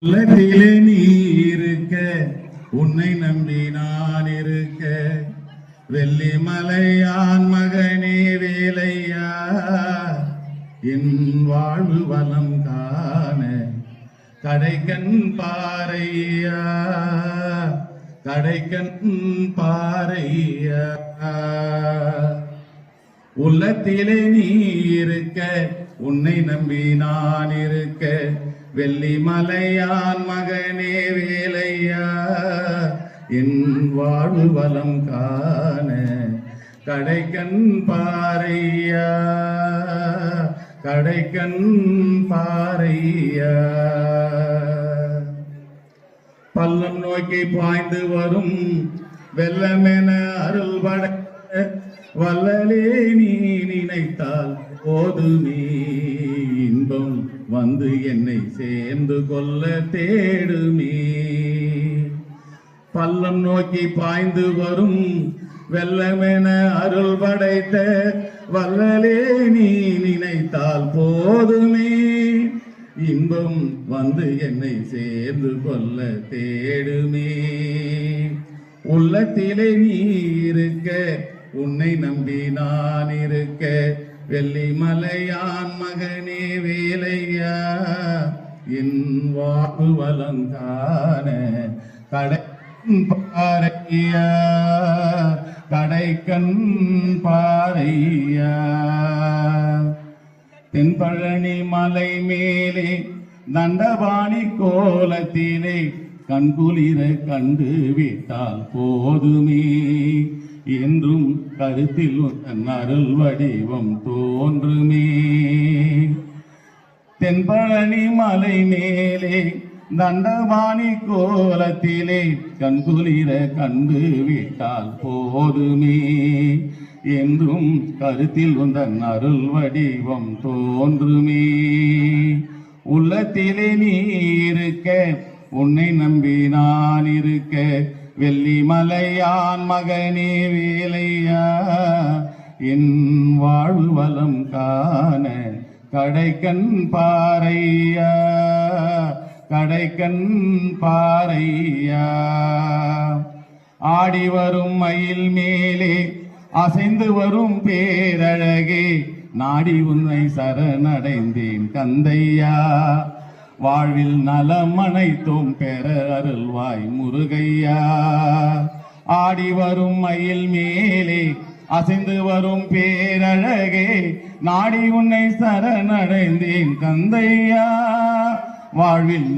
உள்ளத்திலே நீ இருக்க, உன்னை நம்பி நான் இருக்க, வெள்ளிமலையான் மகனே வேலையா, என் வாழ்வு வளம் காண கடைக்கண் பாறையா, கடைக்கண் பாறையா. உள்ளத்திலே நீ இருக்க, உன்னை நம்பி நான் இருக்க, வெள்ளிமலையான் மகனே வேலையா, என் வாழ்வு வளம் காண கடைக்கண் பாறையா, கடைக்கண் பாறையா. பள்ளம் நோக்கி பாய்ந்து வரும் வெள்ளமென அருள் பட வல்லலே நீ நினைத்தால் போதுமே, இன்பம் வந்து என்னை சேர்ந்து கொள்ள தேடுமே. பள்ளம் நோக்கி பாய்ந்து வரும் வெள்ளமென அருள் படைத்த வல்லலே நீ நினைத்தால் போதுமே, இன்பம் வந்து என்னை சேர்ந்து கொள்ள தேடுமே. உள்ளத்திலே நீ இருக்க, உன்னை நம்பி நான் இருக்க, வெள்ளிமலையான் மகனே வேலையா, என் வாழ்வு வளம் காண கடைக்கண் பாறையா, கடைக்கண் பாறையா. தென்பழனி மலை மேலே தண்டபாணி கோலத்திலே கண்குளிர கண்டு விட்டால் போதுமே, என்றும் கருத்தில் உன் அருள் வடிவம் தோன்றுமே. தென்பழனி மலை மேலே தண்டபாணி கோலத்திலே கண்குளிர கண்டு விட்டால் போதுமே, என்றும் கருத்தில் உந்தன் அருள் வடிவம் தோன்றுமே. உள்ளத்திலே நீ இருக்க, உன்னை நம்பி நான் இருக்க, வெள்ளிமலையான் மகனே வேலையா, என் வாழ்வு வளம் காண கடைக்கண் பாறையா, கடைக்கண் பாறையா. ஆடி வரும் மயில் மேலே அசைந்து வரும் பேரழகே, நாடி உன்னை சரணடைந்தேன் கந்தையா, வாழ்வில் நலம் அனைத்தும் பெற அருள்வாய் முருகையா. ஆடி வரும் மயில் மேலே அசைந்து வரும் பேரழகே, நாடி உன்னை சரணடைந்தேன் கந்தையா, வாழ்வில்